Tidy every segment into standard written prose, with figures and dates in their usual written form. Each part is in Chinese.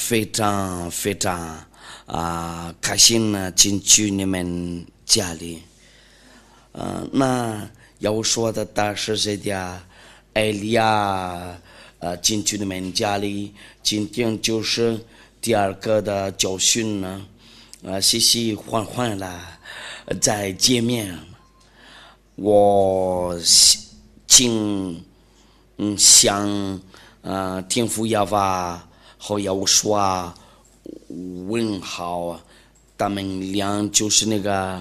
非常非常开心呢，进去你们家里。那要说的大是这的艾利亚进去你们家里，今天就是第二个的教训呢，喜喜欢欢的再见面。我想天父亚娃和要说问好，他们俩就是那个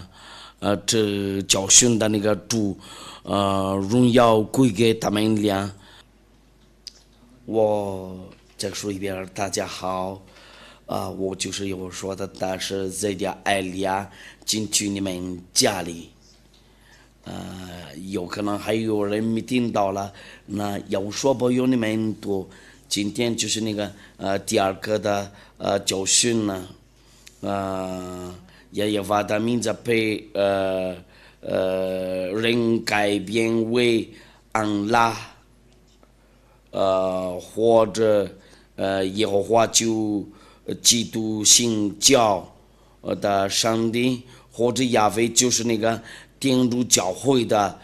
这教训的那个主，荣耀归给他们俩。我再说一遍，大家好，我就是有说的，但是这家艾利亚进去你们家里。有可能还有人没听到了，那要说不有你们多，今天就是那个第二个的教训呢，也把他名字被人改变为安拉，或者耶和华就基督信教的上帝，或者亚威就是那个天主教会的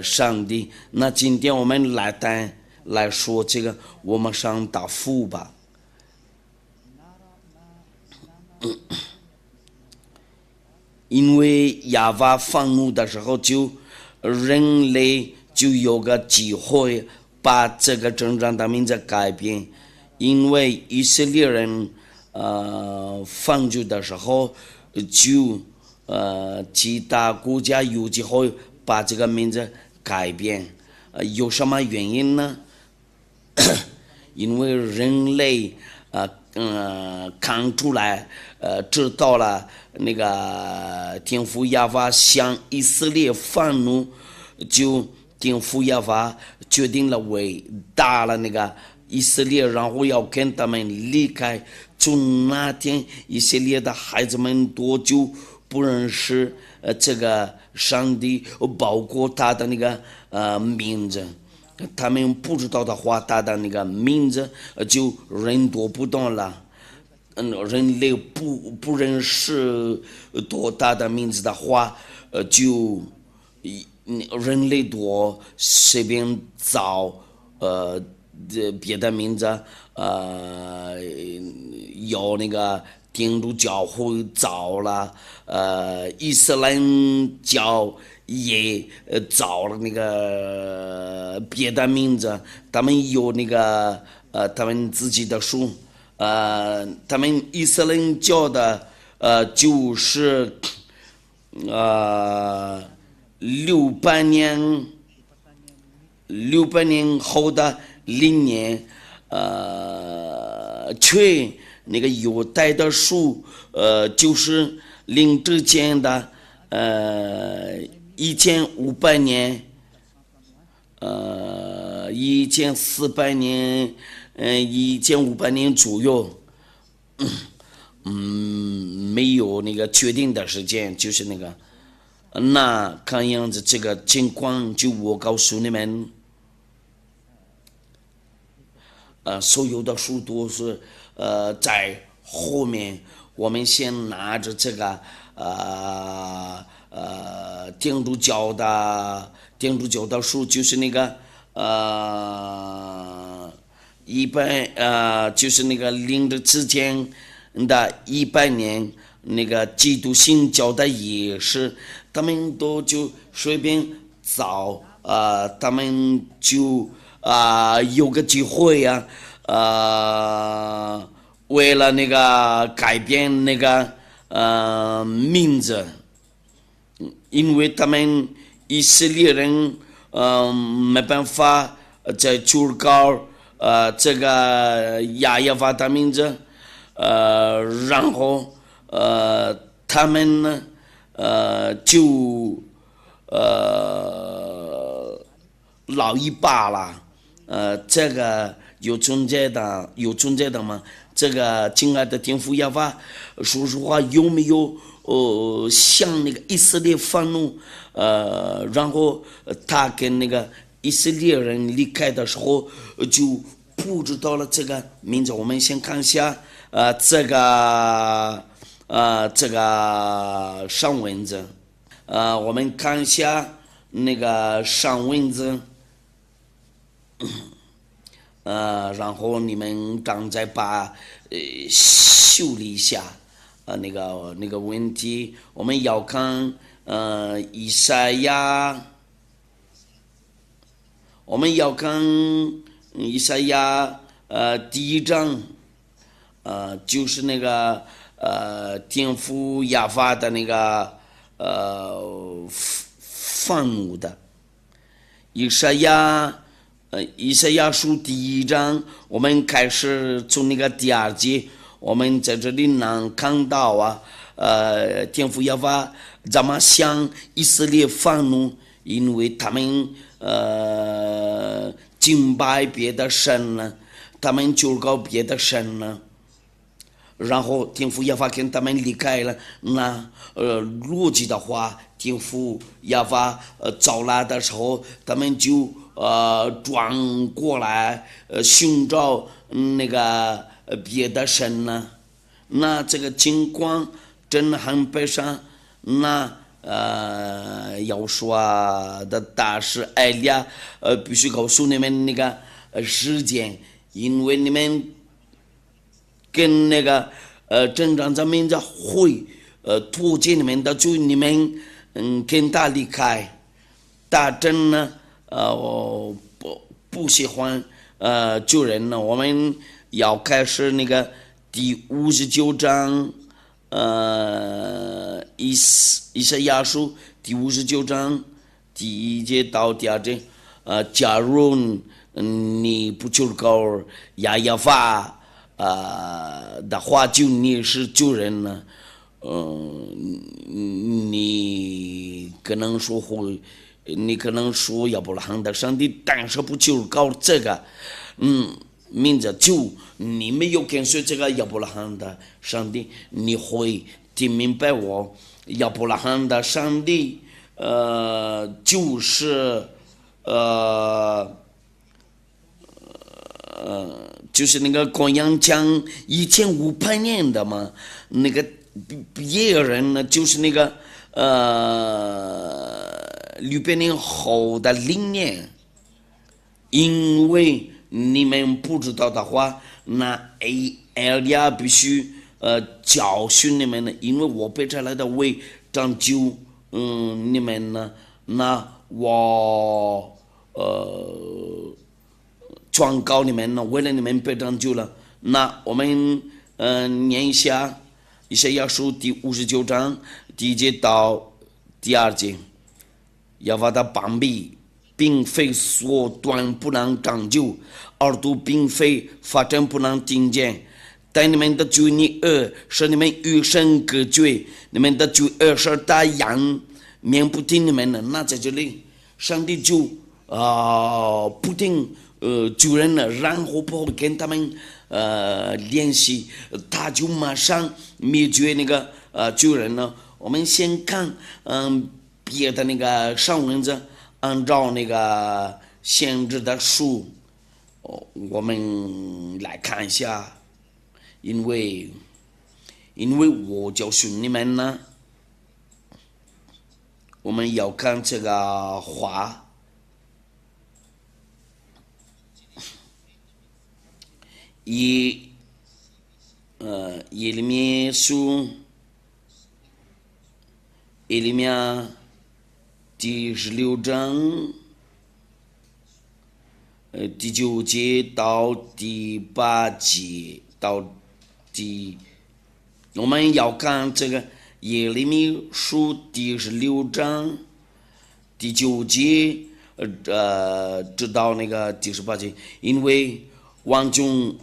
上帝。那今天我们来说这个，我们上答复吧。因为亚娃愤怒的时候，人类就有个机会把这个政治的名字改变。因为以色列人犯罪的时候，就其他国家有机会把这个名字改变，有什么原因呢？因为人类看出来，知道了那个天父亚娃向以色列愤怒，就天父亚娃决定了伟大了那个以色列，然后要跟他们离开。从那天，以色列的孩子们多久不认识这个上帝，包括他的那个名字，他们不知道的话，他的那个名字就人多不懂了。人类不认识多大的名字的话，就人类多随便找别的名字，有那个天主教会找了，伊斯兰教也找了那个别的名字，他们有那个他们自己的书，他们伊斯兰教的就是600年后的0年，却那个犹太的书，就是临之前的1500年，1400年，1500年左右，没有那个确定的时间，就是那个，那看样子这个情况，就我告诉你们，所有的书都是在后面，我们先拿着这个天主教的书，就是那个就是那个临的之前的100年，那个基督信教的也是，他们都就随便找，他们就有个机会呀，为了那个改变那个名字，因为他们以色列人没办法在求告这个亚耶娃的名字，然后他们呢就老一把了，这个有存在的吗？这个亲爱的天父亚娃，说实话有没有向那个以色列愤怒？然后他跟那个以色列人离开的时候，就不知道了这个名字，我们先看一下这个上文字，我们看一下那个上文字，然后你们刚才把修理一下那个问题，我们要看以赛亚，我们要看以赛亚第一章，就是那个天父亚法的那个愤怒的以赛亚书第一章，我们开始从那个第二节，我们在这里能看到天父亚法怎么向以色列愤怒，因为他们敬拜别的神呢，他们求告别的神呢，然后天父亚法跟他们离开了。那逻辑的话，天父亚法招来的时候，他们就转过来寻找那个别的神呢。那这个情况真的很悲伤。那要说的大师艾利亚必须告诉你们那个时间，因为你们跟那个镇长咱们的会脱节你们的，就你们跟他离开，大真呢不喜欢救人呢。我们要开始那个第59章以赛亚书第59章第1节到第2节，假如你不求告亚法的话，就你是救人呢。你可能说亚伯拉罕的上帝，但是不求告这个名字，就你没有跟随这个亚伯拉罕的上帝，你会听明白我亚伯拉罕的上帝就是就是那个公羊讲1500年的嘛，那个别人呢就是那个600年后的灵年，因为你们不知道的话，那艾利亚必须教训你们呢，因为我被差来的为拯救你们呢，那我传告你们呢，为了你们被拯救了。那我们念一下以赛亚书第59章第1节到第2节，亚法的膀臂并非缩短不能长久，耳朵并非发展不能听见，但你们的罪孽使你们与神隔绝，你们的罪使大羊免不听你们的。那在这里上帝就不听救人了，然后不跟他们联系，他就马上灭绝那个救人了。我们先看别的那个上文字，按照那个先知的书我们来看一下，因为我教训你们呢，我们要看这个话。耶利米书耶利米第16章第9节到第8节到我们要看这个耶利米书第16章第9节直到那个第18节，因为王中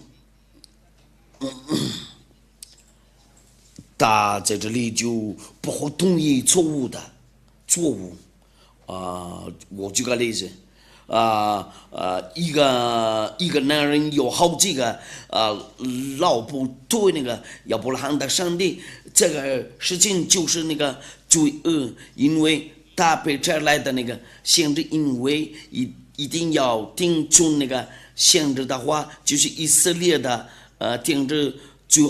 他在这里就不会同意错误。我举个例子，一个男人有好几个老婆，对那个亚伯拉罕的上帝，这个事情就是那个罪恶，因为他被差来的那个先知，因为一定要定住那个限制的话，就是以色列的定制最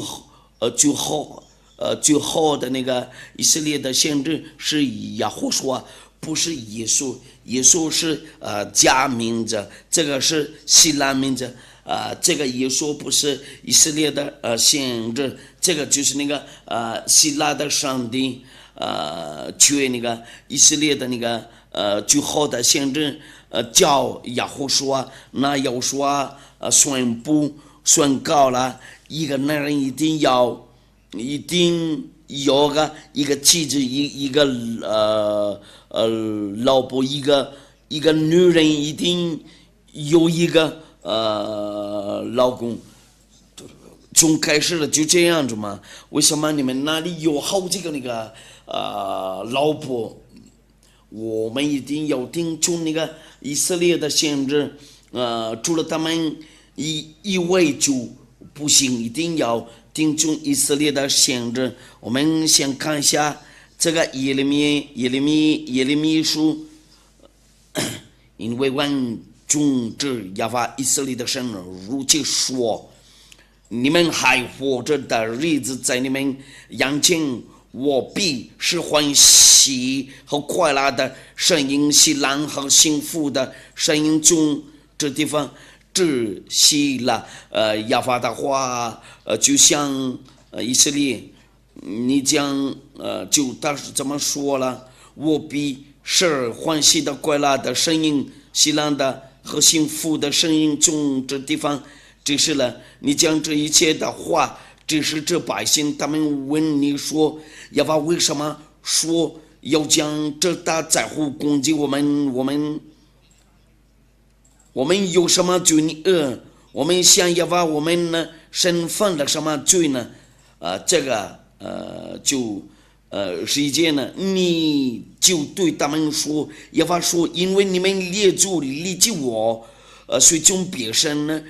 后的那个以色列的限制是亚胡说，不是耶稣。耶稣是假名字，这个是希腊名字。这个耶稣不是以色列的限制，这个就是那个希腊的上帝缺那个以色列的那个最后的限制叫亚胡说。那亚胡说宣告了一个男人一定有一个妻子，一个老婆，一个女人一定有一个老公。从开始了就这样子嘛？为什么你们那里有好几个那个老婆？我们一定要定出那个以色列的限制，除了他们一位就不行，一定要定出以色列的限制。我们先看一下这个耶利米书，因为万众之耶和华以色列的神如此说：你们还活着的日子，在你们眼前，我必是欢喜和快乐的声音，喜乐和幸福的声音中，这地方窒息了。亚法的话，就像以色列，你讲就当时这么说了，我必是欢喜的快乐的声音，喜乐的和幸福的声音中，这地方只是了。你讲这一切的话，只是这百姓他们问你说，亚法为什么说要将这大灾祸攻击我们？我们有什么罪恶？我们向亚法我们呢身犯了什么罪呢？这个是一件呢，你就对他们说，亚法说，因为你们列祖离弃我，随从别神呢，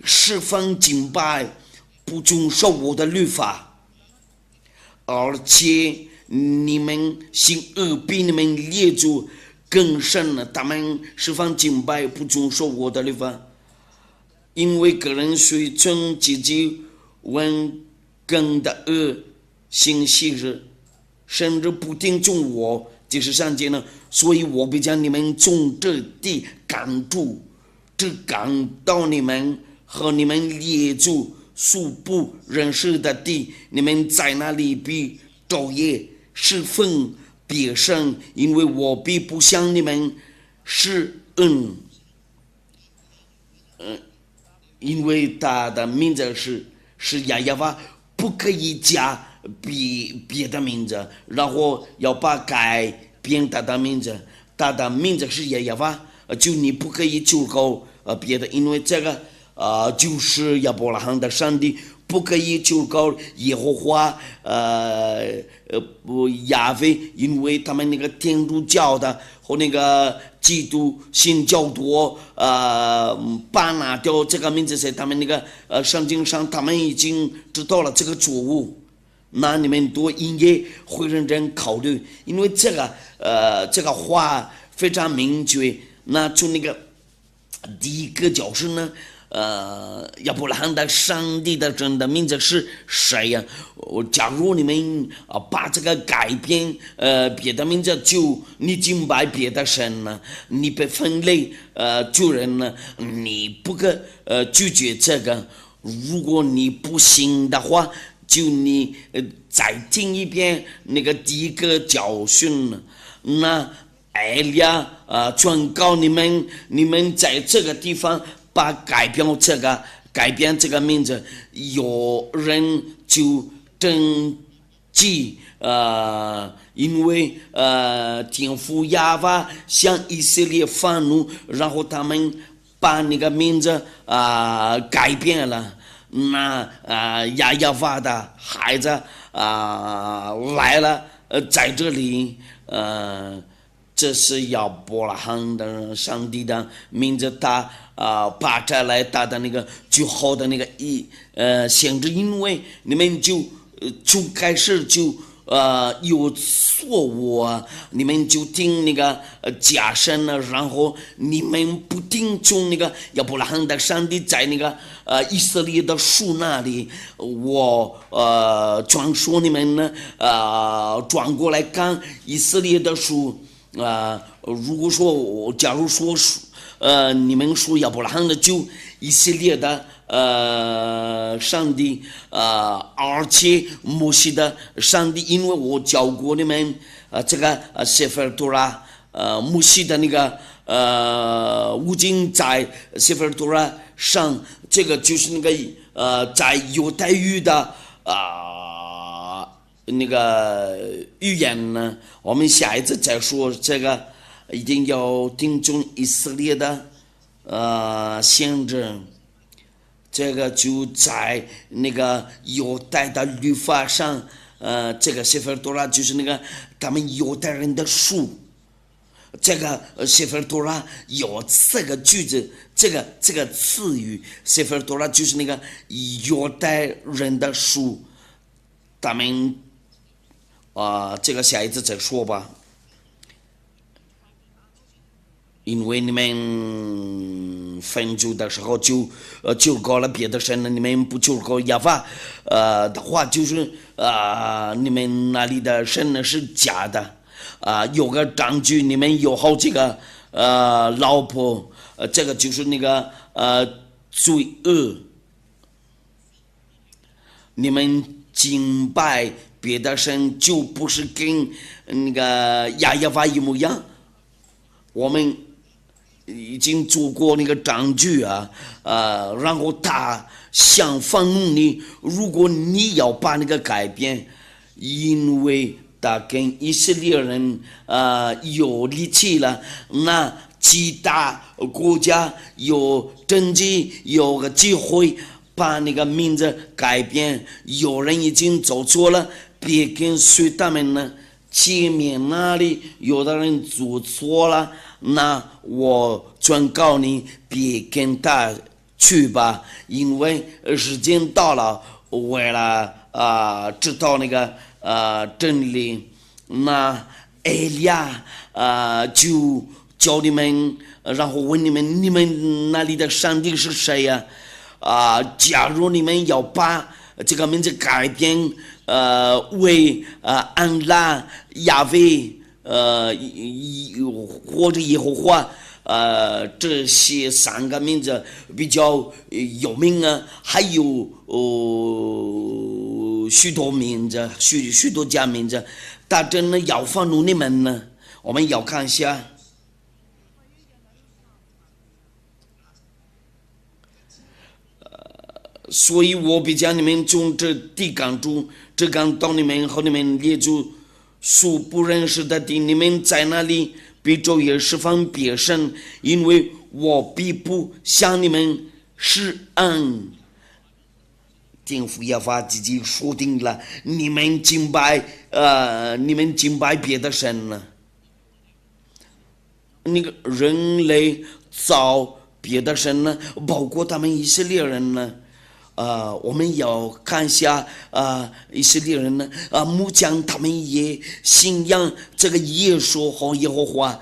释放敬拜，不遵守我的律法，而且你们行恶比你们列祖更甚了，他们释放敬拜，不遵守我的律法。因为个人随从自己温更的恶行昔日，甚至不听从我，就是上节呢。所以我必将你们从这地赶出，只赶到你们和你们列祖素不认识的地，你们在那里必昼夜侍奉别神，因为我必不向你们施恩。因为他的名字是亚法，不可以加别的名字，然后要把改变他的名字。他的名字是亚法，就你不可以求告别的，因为这个就是亚伯拉罕的上帝，不可以求告耶和华亚非，因为他们那个天主教的和那个基督新教徒把拿掉这个名字，在他们那个圣经上，他们已经知道了这个错误。那你们都应该会认真考虑，因为这个话非常明确。那从那个第一个角色呢，亚伯拉罕的上帝的真的名字是谁呀？假如你们把这个改变别的名字，就你敬拜别的神呢，你被分类罪人呢，你不可拒绝这个。如果你不信的话，就你再听一遍那个第一个教训呢。那艾利亚劝告你们在这个地方把改变这个名字，有人就登记因为天父亚法向以色列发怒，然后他们把那个名字改变了。那亚法的孩子来了，在这里这是亚伯拉罕的上帝的名字，他把这来他的那个最后的那个限制，因为你们就从开始就有错误啊，你们就听那个假神呢，然后你们不听从那个亚伯拉罕的上帝在那个以色列的树那里，我转说你们呢转过来看以色列的树如果说假如说你们说亚伯拉罕的就以色列的上帝而且摩西的上帝，因为我教过你们这个谢弗多拉摩西的那个五经在谢弗多拉上，这个就是那个在犹太语的那个语言呢，我们下一次再说这个，一定要听从以色列的先知。这个就在那个犹太的律法上，这个谢弗多拉就是那个他们犹太人的书。这个谢弗多拉有这个句子，这个词语，谢弗多拉就是那个犹太人的书。他们这个下一次再说吧。因为你们分组的时候就搞了别的神了，你们不就搞亚法的话，就是你们那里的神呢是假的有个证据，你们有好几个老婆，这个就是那个罪恶，你们敬拜别的神就不是跟那个亚法一模一样，我们已经做过那个证据然后他想放怒你，如果你要把那个改变，因为他跟以色列人有力气了，那其他国家有政绩有个机会把那个名字改变，有人已经走错了，别跟随他们呢。前面那里有的人做错了，那我转告你别跟他去吧，因为时间到了，为了知道那个真理，那艾利亚就教你们，然后问你们那里的上帝是谁呀？假如你们要把这个名字改变为安拉亚威或者耶和华这些三个名字比较有名还有许多名字许多家名字，但真的要放入你们呢，我们要看一下。所以我比较你们从这地港住，这港到你们和你们列祖所不认识的地，你们在那里比昼夜释放别神，因为我必不向你们施恩。政府也把自己说定了，你们敬拜别的神了，那个人类造别的神呢，包括他们以色列人呢。我们要看一下以色列人呢木匠他们也信仰这个耶稣和耶和华，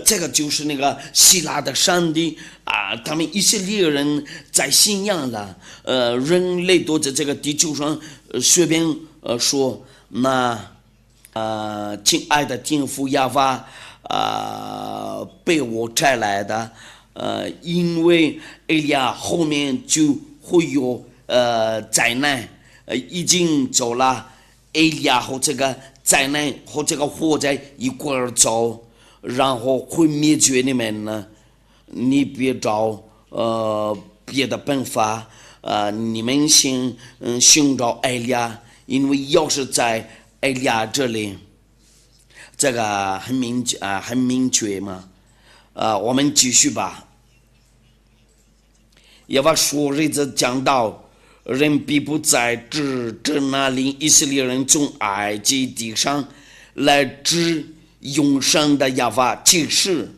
这个就是那个希腊的上帝他们以色列人在信仰了人类都在这个地球上随便说，那亲爱的天父亚法被我摘来的因为艾利亚后面就会有灾难已经走了，艾利亚和这个灾难和这个火灾一块儿走，然后会灭绝你们呢。你别找别的办法你们先寻找艾利亚，因为要是在艾利亚这里，这个很明确嘛。我们继续吧。耶和华说日子讲到，人必不再指着那领以色列人从埃及地上来指永生的耶和华启示。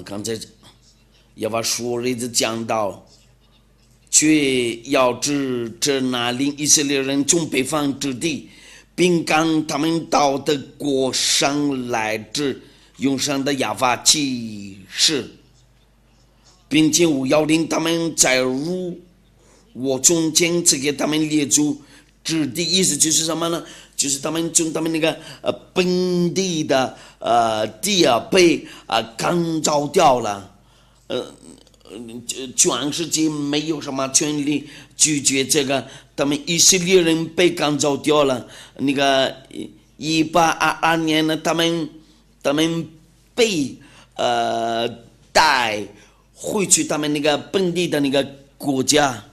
刚才耶和华说日子讲到，却要指着那令以色列人从北方之地，并赶他们到的国上来至永生的亚法启示，并且我要令他们在入我中间赐给他们列祖之地。意思就是什么呢？就是他们从他们那个本地的地被赶走掉了，全世界没有什么权利拒绝这个，他们以色列人被赶走掉了。那个1822年呢，他们被带回去他们那个本地的那个国家，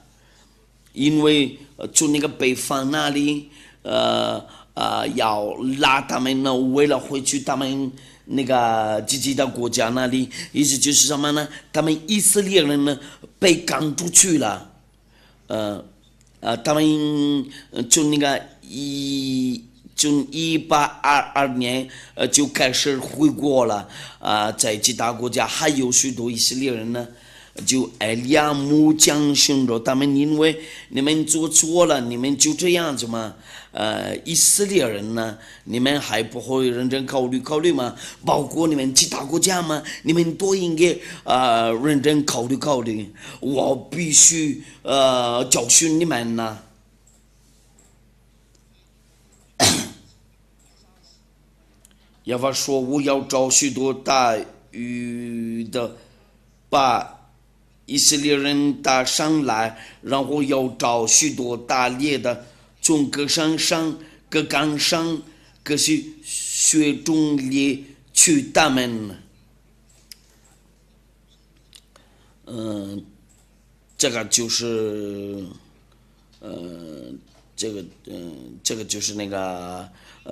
因为从那个北方那里要拉他们呢，为了回去他们那个自己的国家那里，意思就是什么呢？他们以色列人呢被赶出去了，他们从那个从1822年就开始回国了，在其他国家还有许多以色列人呢。就埃利亚木将训着他们，因为你们做错了，你们就这样子嘛。以色列人呢，你们还不会认真考虑吗？包括你们其他国家嘛，你们都应该认真考虑。我必须教训你们呢。亚法说：“我要找许多大鱼的，把以色列人打上来，然后要找许多打猎的，从各山上、各岗上、各穴中里去他们。”这个就是这个就是那个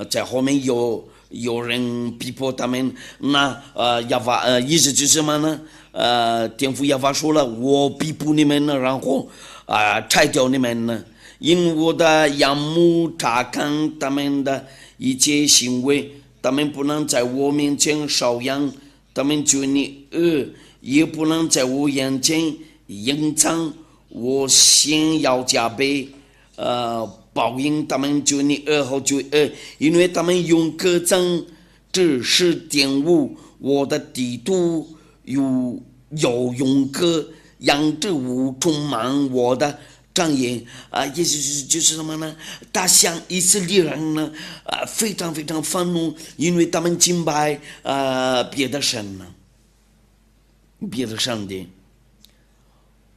在后面有人逼迫他们，那亚法意思就是什么呢？天父亚法说了，我逼迫你们呢，然后拆掉你们呢，因我的眼目查看他们的一切行为，他们不能在我面前搔痒，他们觉你恶，也不能在我眼前隐藏，我先要加倍报应他们就你恶后就恶，因为他们用各种知识玷污我的地图，又用各样之物充满我的障眼意思就是什么呢？他向以色列人呢非常非常愤怒，因为他们敬拜别的神呢，别的上帝。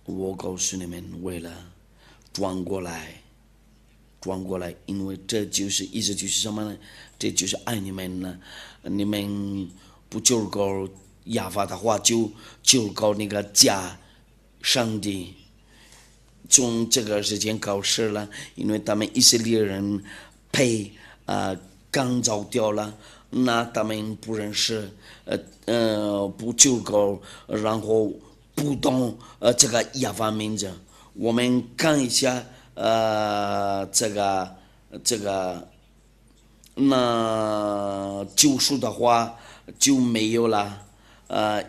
我告诉你们，为了转过来，因为这就是意思就是什么呢？这就是爱你们呢。你们不求告亚法的话，就求告那个假上帝。从这个时间开始了，因为他们以色列人被赶走掉了，那他们不认识不求告，然后不懂这个亚法名字。我们看一下这个那救赎的话就没有了。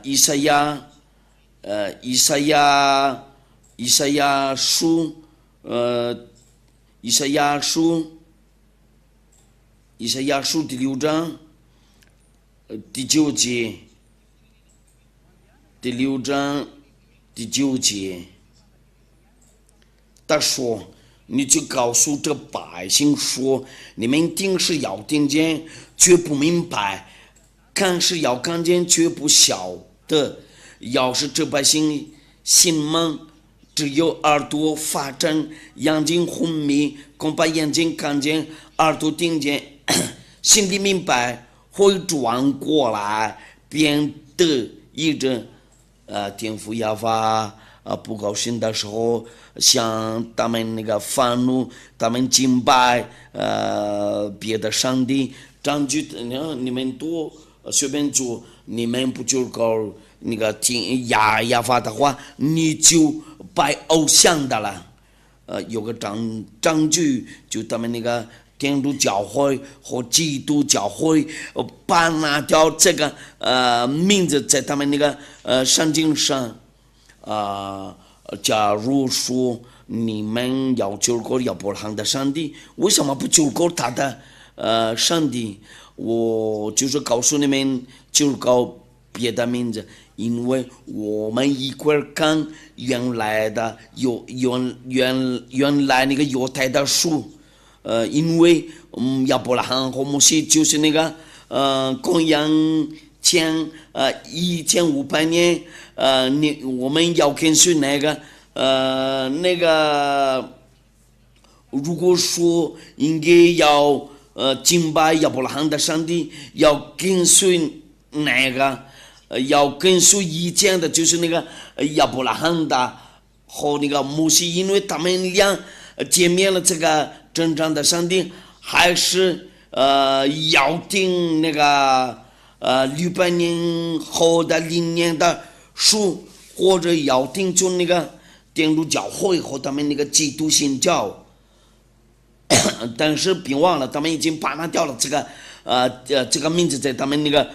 以赛亚书第6章第9节，第6章第9节，他说：“你就告诉这百姓说，你们听是要听见，却不明白；看是要看见，却不晓得。要是这百姓心盲，只有耳朵发展，眼睛昏迷，恐怕眼睛看见，耳朵听见，心里明白，会转过来，变得一着天父亚法不高兴的时候，向他们那个愤怒，他们敬拜别的上帝，证据你们都随便做，你们不就搞那个听亚法的话，你就拜偶像的了。有个证据，就他们那个天主教会和基督教会把拿掉这个名字在他们那个圣经上假如说你们要救过亚伯拉罕的上帝，为什么不救过他的上帝？我就是告诉你们，救过别的名字，因为我们一块看原来那个犹太的书，因为亚伯拉罕和摩西就是那个公元前1500年，我们要跟随那个，如果说应该要敬拜亚伯拉罕的上帝，要跟随那个，要跟随以前的，就是那个亚伯拉罕的和那个摩西，因为他们俩见面了这个真正的上帝，还是要听那个600年后的灵年的书，或者要听就那个天主教会和他们那个基督新教。但是别忘了，他们已经把它掉了这个名字在他们那个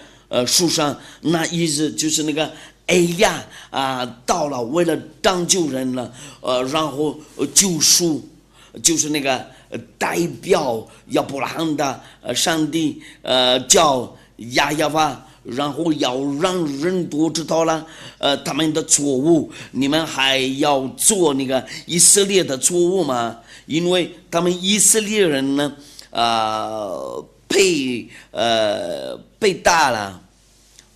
书上，那意思就是那个哎呀到了，为了拯救人了，然后救赎，就是那个代表亚伯拉罕的上帝叫亚亚法，然后要让人都知道了他们的错误，你们还要做那个以色列的错误吗？因为他们以色列人呢被打了，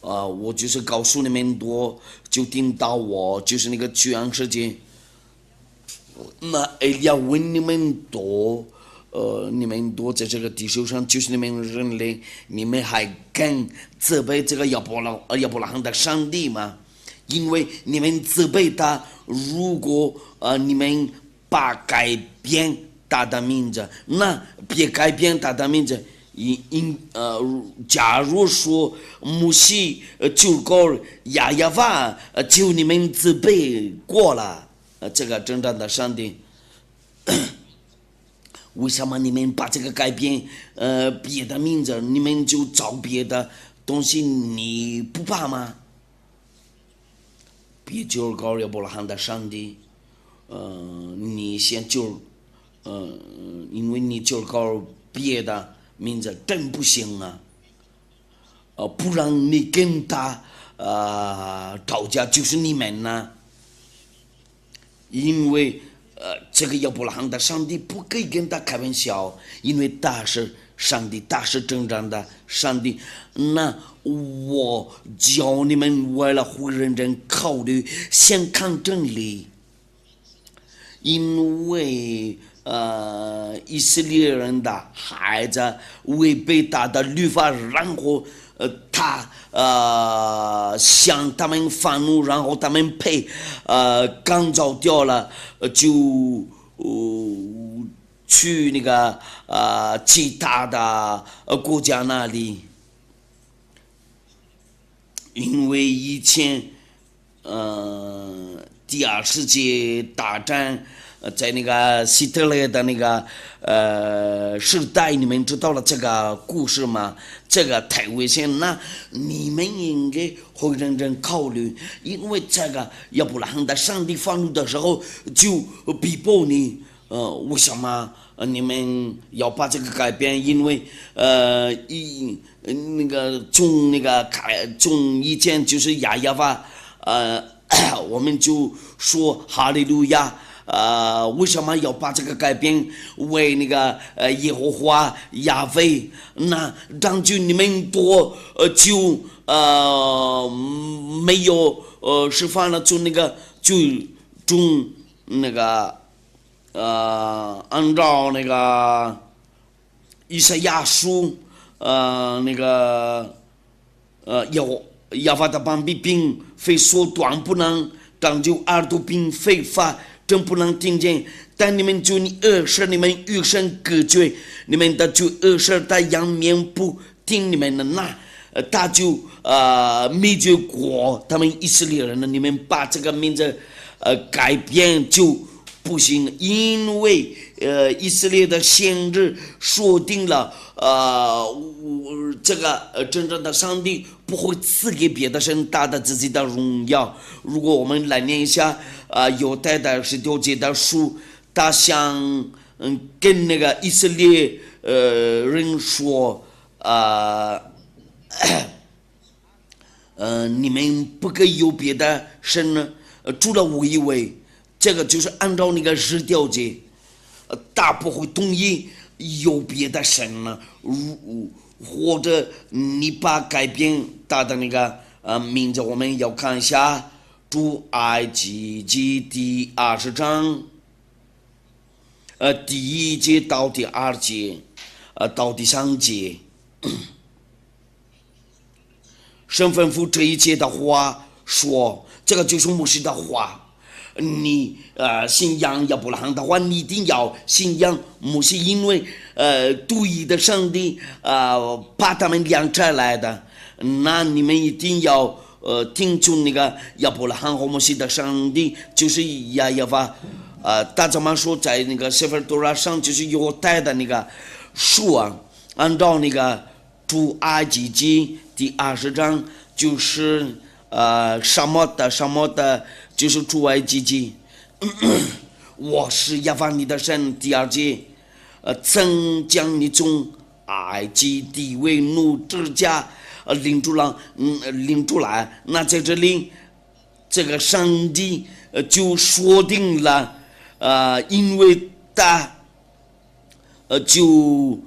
我就是告诉你们多，就听到我就是那个居安世界，那要问你们多。你们多在这个地球上，就是你们人类，你们还敢责备这个亚伯拉罕的上帝吗？因为你们责备他，如果你们把改变他的名字，那别改变他的名字。假如说摩西救过亚亚法，就你们责备过了这个真正的上帝。为什么你们把这个改变别的名字，你们就找别的东西，你不怕吗？别救高亚伯拉罕的上帝，你先救，因为你救高别的名字真不行啊，不然你跟他吵架就是你们呢，因为。这个亚伯拉罕的上帝不可以跟他开玩笑，因为他是上帝，他是真正的上帝。那我教你们为了会认真考虑，先看真理，因为以色列人的孩子违背他的律法，然后他向他们愤怒，然后他们被赶走掉了，就去那个其他的国家那里，因为以前第二世界大战。在那个希特勒的那个时代，你们知道了这个故事吗？这个太危险，那你们应该会认真考虑，因为这个亚伯拉罕的上帝愤怒的时候就逼迫你，为什么你们要把这个改变？因为那个从以前就是亚亚法，我们就说哈利路亚。为什么要把这个改变为那个耶和华亚非？那让就你们多就没有释放了，就那个就从那个按照那个以赛亚书那个亚法的邦比并非说断不能拯救耳朵并非法。真不能听见，但你们就你恶事，你们与神隔绝，你们的就恶事，他仰面不听你们的那，他就灭绝国，他们以色列人呢，你们把这个名字改变就不行，因为以色列的先知说定了，这个真正的上帝不会赐给别的神大的自己的荣耀。如果我们来念一下犹太的16节的书，他想跟那个以色列人说，你们不可以有别的神呢，除了我一位。这个就是按照那个16节，他不会同意有别的神呢，或者你把改变他的那个名字，我们要看一下出埃及记第20章，第1节到第2节，到第3节，神吩咐这一切的话说，这个就是牧师的话。你信仰亚伯拉罕的话，你一定要信仰摩西，因为独一的上帝把他们养出来的，那你们一定要听从那个亚伯拉罕和摩西的上帝，就是亚耶法。大家们说在那个sefer Torah上，就是犹太的那个书啊，按照那个出埃及记第20章，就是什么的。就是出埃及记，我是亚法你的神。第2节，曾将你从埃及地为奴之家领出来。那在这里，这个上帝就说定了，因为他就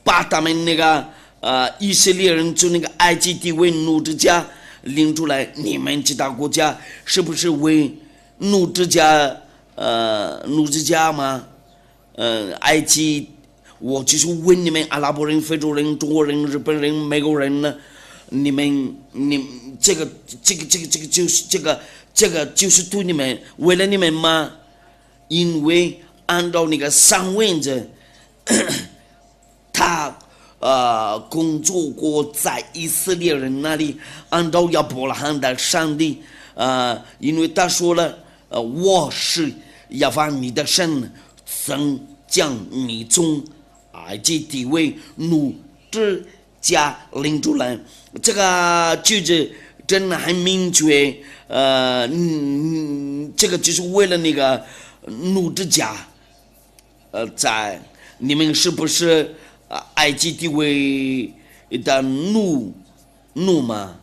把他们那个以色列人从那个埃及地为奴之家领出来。你们其他国家是不是为奴之家吗？埃及，我就是问你们阿拉伯人、非洲人、中国人、日本人、美国人呢？你这个就是对你们，为了你们吗？因为按照那个上文子，他工作过在以色列人那里，按照亚伯拉罕的上帝，因为他说了，我是亚法你的神，曾将你从埃及地为奴之家领出来。这个句子真的很明确，这个就是为了那个奴之家，在你们是不是埃及地位的奴嘛？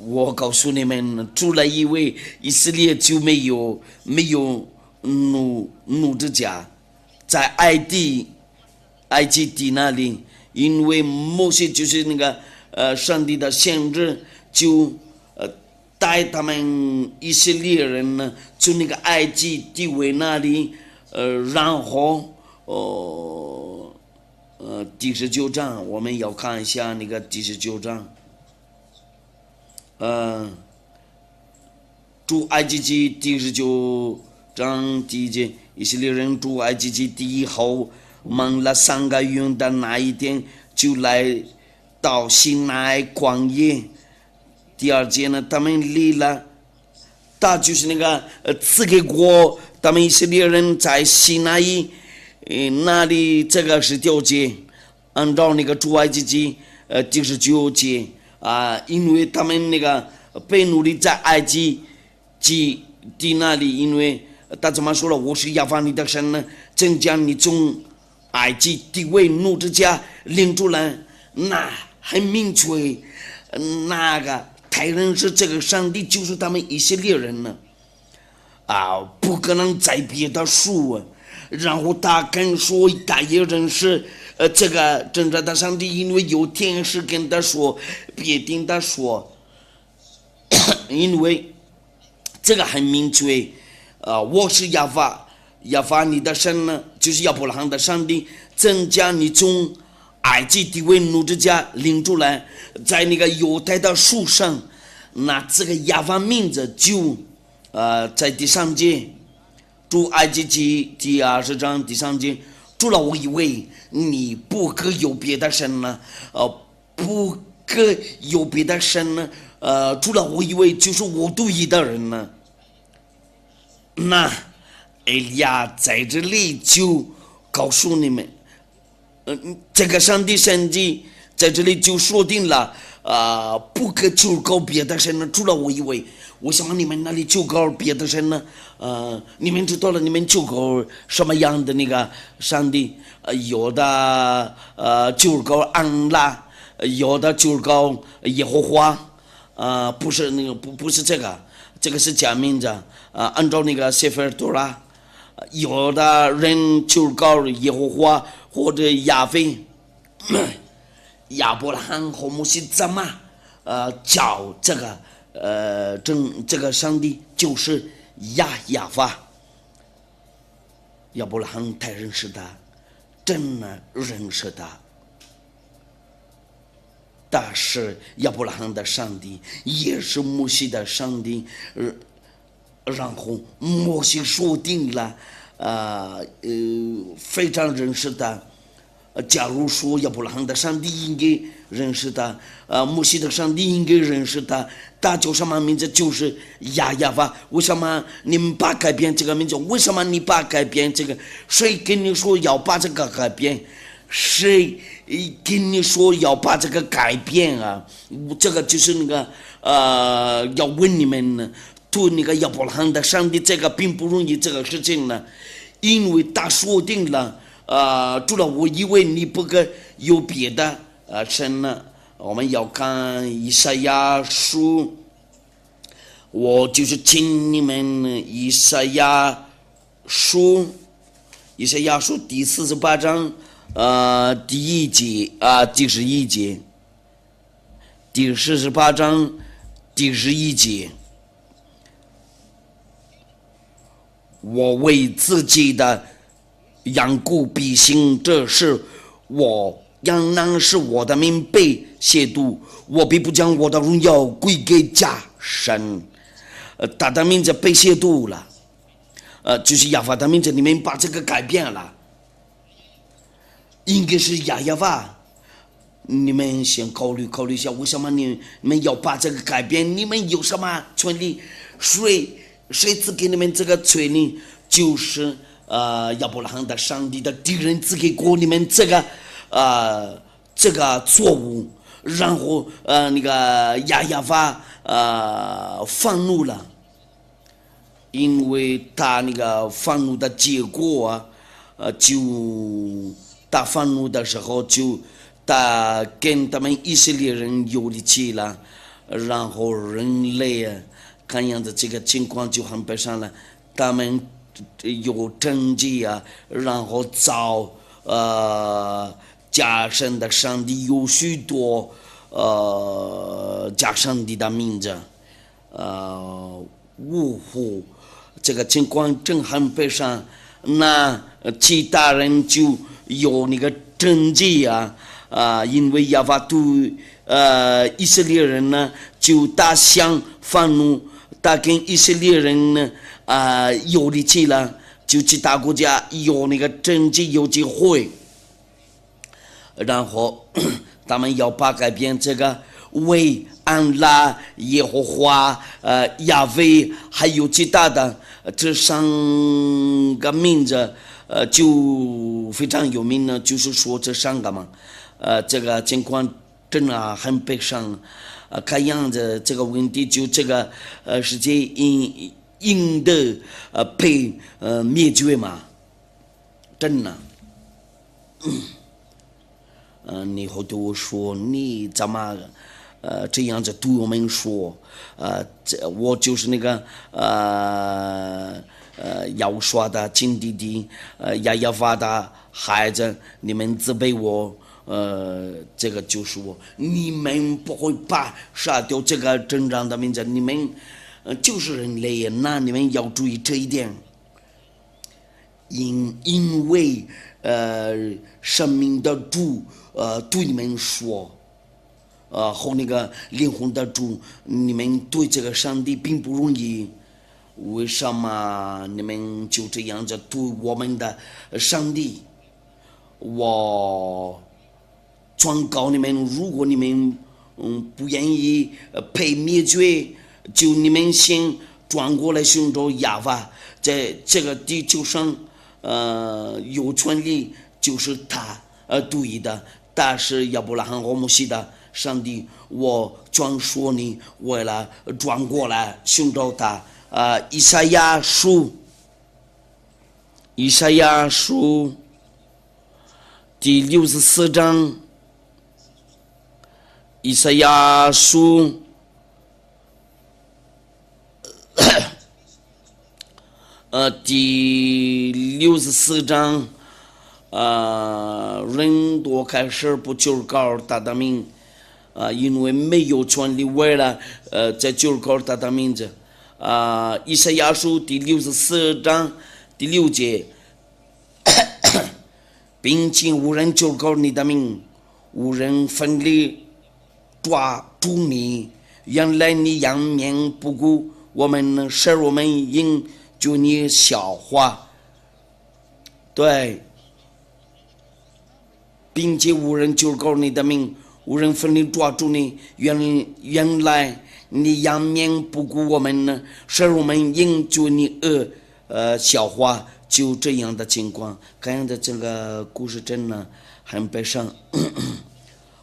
我告诉你们，除了一位以色列就没有奴之家，在埃及地那里，因为摩西就是那个上帝的先知，就带他们以色列人呢，从那个埃及地位那里，然后第19章，我们要看一下那个第19章，出埃及记第19章第1节，以色列人出埃及记地以后，忙了3个月的那一天，就来到西奈旷野。第2节呢，他们离了，他就是那个赐给过他们以色列人在西奈那里，这个是9节，按照那个出埃及记第19节因为他们那个被奴隶在埃及地那里，因为他怎么说了？我是亚法你的神呢，正将你从埃及地为奴之家领出来，那很明确，那个太认识这个上帝就是他们以色列人呢，不可能再别的书然后他跟说他也认识这个真正的上帝，因为有天使跟他说，别听他说，因为这个很明确，我是亚法你的神呢，就是亚伯拉罕的上帝，正将你从埃及地为奴之家领出来，在那个犹太的树上，那这个亚法名字就在第3节，出埃及记第20章第3节，除了我以为你不可有别的神呢，不可有别的神呢，除了我以为就是我独一的人呢，那埃利亚在这里就告诉你们，这个上帝神迹在这里就说定了，不可求告别的神呢，除了我以外，为什么你们那里求告别的神呢？你们知道了，你们求告什么样的那个上帝？有的求告安拉，有的求告耶和华，不是那个不是这个，这个是假名字，按照那个谢菲尔多拉，有的人求告耶和华或者亚非。亚伯拉罕和摩西怎么叫这个这个上帝就是亚法。亚伯拉罕太认识他，真的认识他。但是亚伯拉罕的上帝也是摩西的上帝，然后摩西说定了，非常认识他。假如说亚伯拉罕的上帝应该认识他，摩西的上帝应该认识他，他叫什么名字？就是亚法。为什么你们把改变这个名字？为什么你把改变这个？谁跟你说要把这个改变？谁跟你说要把这个改变啊？这个就是那个要问你们呢，对那个亚伯拉罕的上帝，这个并不容易这个事情呢，因为他说定了。除了我以为你不可有别的神呢。我们要看以赛亚书，我就是请你们以赛亚书第48章第1节第11节，第48章第11节，我为自己的养故必行这事，我仍然是我的名被亵渎，我必不将我的荣耀归给假神。他的名字被亵渎了，就是亚法的名字，你们把这个改变了，应该是亚法。你们先考虑一下，为什么你们要把这个改变？你们有什么权利？谁赐给你们这个权利？就是亚伯拉罕的上帝的敌人赐给过你们这个错误，然后那个亚法愤怒了，因为他那个愤怒的结果他愤怒的时候他跟他们以色列人有力气了，然后人类看样子这个情况就很悲伤了，他们有政绩然后找假神的上帝，有许多假上帝的名字，呜呼，这个情况真很悲伤。那其他人就有那个政绩因为亚法对以色列人呢就大相愤怒，他跟以色列人呢有力气了，就其他国家有那个政绩有机会，然后他们要把改变这个为安拉、耶和华、亚威还有其他的这3个名字就非常有名呢，就是说这3个嘛，这个情况真的很悲伤。看样子这个问题就这个世界应的被灭绝嘛，真的。你会对我说你怎么这样子对我们说？我就是那个要说的亲弟弟亚法的孩子，你们责备我。这个就是我，你们不会把杀掉这个真正的名字，你们就是人类，那你们要注意这一点。因为生命的主对你们说，和那个灵魂的主，你们对这个上帝并不容易。为什么你们就这样子对我们的上帝？我劝告你们，如果你们不愿意被灭绝，就你们先转过来寻找亚法，在这个地球上，有权利就是他对的，但是亚伯拉罕和摩西的上帝，我专说你为了转过来寻找他。以赛亚书第64章，以赛亚书第64章，人多开始不求告他的名，因为没有权利为了在求告他的名字。以赛亚书第64章第6节，并且无人求告你的名，无人奋力抓住你，原来你仰面不顾，我们应就你笑话。对，并且无人求告你的名，无人奋力抓住你，原来你仰面不顾，我们应就你笑话。就这样的情况，看的这个故事真的很悲伤。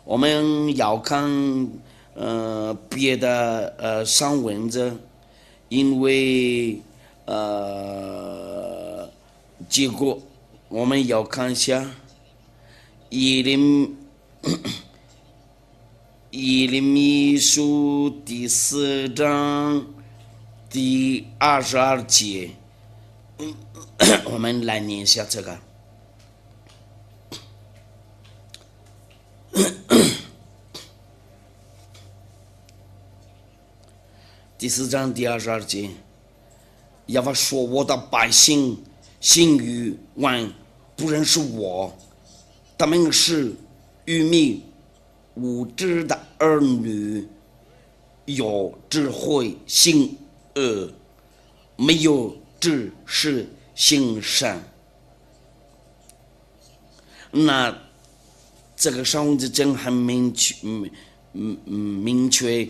我们要看别的上文字，因为结果我们要看一下耶利米书第4章第22节。我们来念一下这个。第4章第22节，耶和华说：“我的百姓心愚顽，不认识我，他们是愚昧无知的儿女，有智慧行恶，没有知识行善。”那这个上文字真很明确，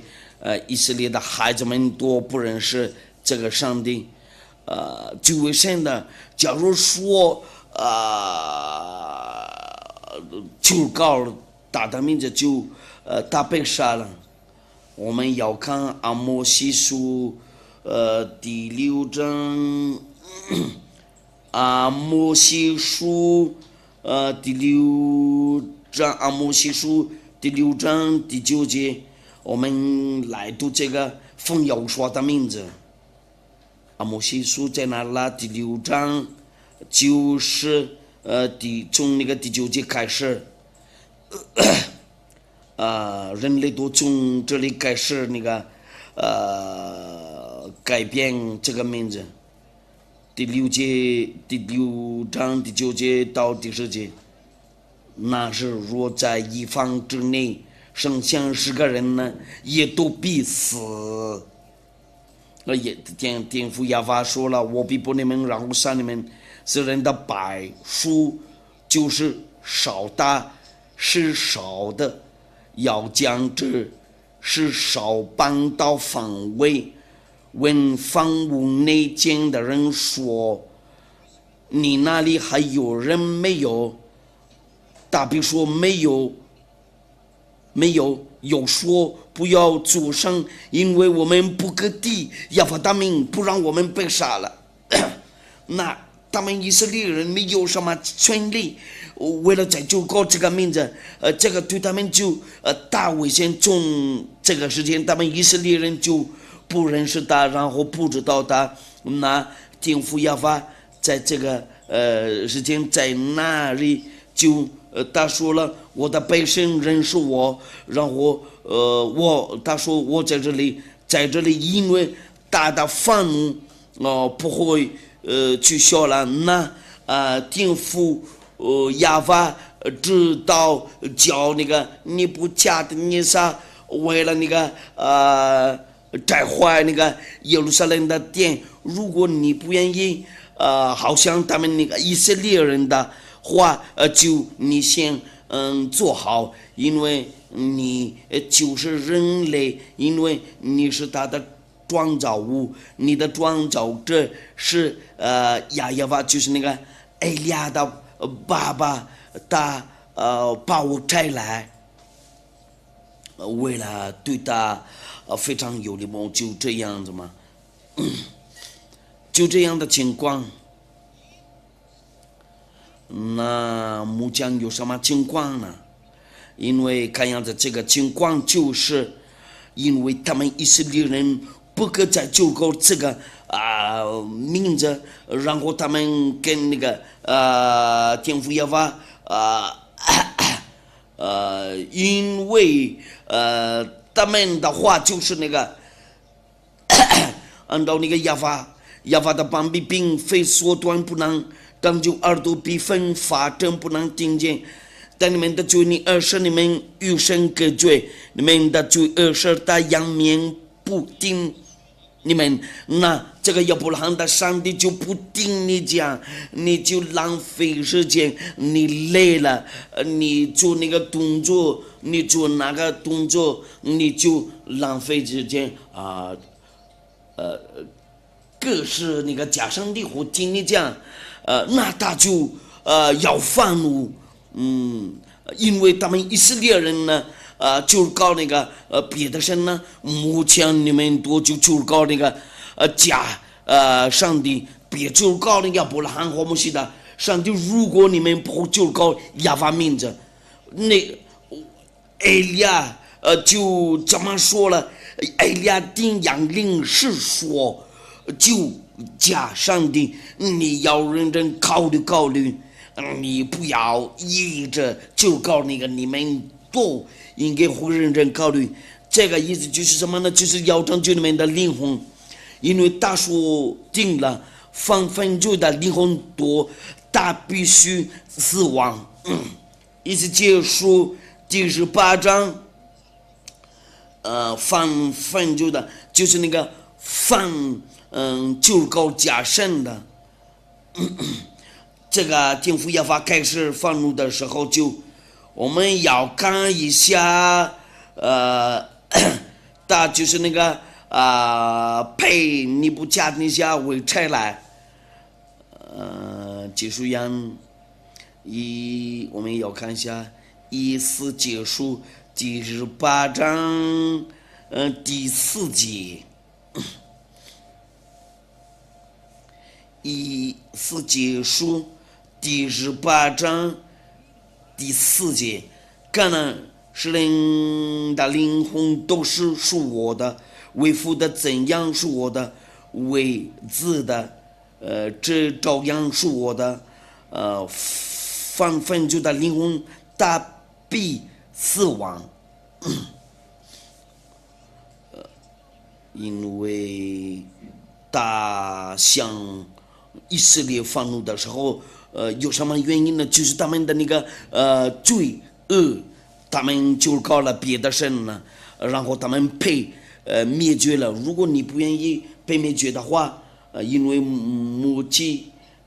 以色列的孩子们都不认识这个上帝。就为神的，假如说就告他的名字，就他被杀了。我们要看阿摩西书第6章，阿摩西书第6章，阿摩西书第6章第9节，我们来读这个奉耶和华的名字。阿摩西书在哪了？第6章就是从那个第9节开始，人类都从这里开始那个改变这个名字。第6章第9节到第10节，那是若在一方之内生下10个人呢，也都必死。也天父亚法说了，我必不你们，然后杀你们。是人的百数就是少的，是少的，要将这是少搬到方位。问房屋内间的人说：“你那里还有人没有？”大比说：“没有。”有说不要作声，因为我们不割地，要发大命，不让我们被杀了。那他们以色列人没有什么权利，为了在救国这个名字，这个对他们就大危险。从这个时间，他们以色列人就不认识他，然后不知道他。那天父亚法在这个时间在那里就他说了，我的百姓认识我，然后他说我在这里，因为他的愤怒不会取消了。那天父亚法知道叫那个尼布甲尼撒为了那个拆坏那个耶路撒冷的殿，如果你不愿意好像他们那个以色列人的话，就你先做好，因为你就是人类，因为你是他的创造物，你的创造者是亚耶娃，就是那个埃利亚的爸爸，他把我摘来，为了对他非常有礼貌，就这样子嘛，就这样的情况。那木匠有什么情况呢？因为看样子这个情况就是因为他们以色列人不可再救够这个名字，然后他们跟那个天父耶和华因为他们的话就是那个按照那个耶和华的膀臂并非缩短不能当就耳朵比分法正不能听见。但你们的罪，你是你们与神隔绝，你们的罪是他仰面不听你们，那这个亚伯拉罕的上帝就不听你讲，你就浪费时间，你累了，你做那个动作，你做那个动作，你就浪费时间可是那个假上帝会听你讲，那他就要愤怒。因为他们以色列人呢，就搞那个别的神呢，目前你们多就搞那个假上帝，别就搞那个亚伯拉罕和摩西的上帝。如果你们不就搞亚法名字，那埃利亚就这么说了，埃利亚定阳灵是说，就假上帝，你要认真考虑。你不要一直就搞那个，你们都应该会认真考虑。这个意思就是什么呢？就是要拯救你们的灵魂，因为他说定了，犯罪的灵魂多，他必须死亡。意思结束第18章，犯罪的，就是那个就搞假神的。这个天父耶和华开始愤怒的时候，我们要看一下，他就是那个配尼布甲尼撒为差来，结束样我们要看一下4结束第18章第4节。4结束第18章第4节，看了是人的灵魂都是属我的，为父的怎样是我的，为子的这照样是我的，犯罪的灵魂他必死亡。因为他向以色列愤怒的时候，有什么原因呢？就是他们的那个罪恶，他们就搞了别的神呢，然后他们被灭绝了。如果你不愿意被灭绝的话，因为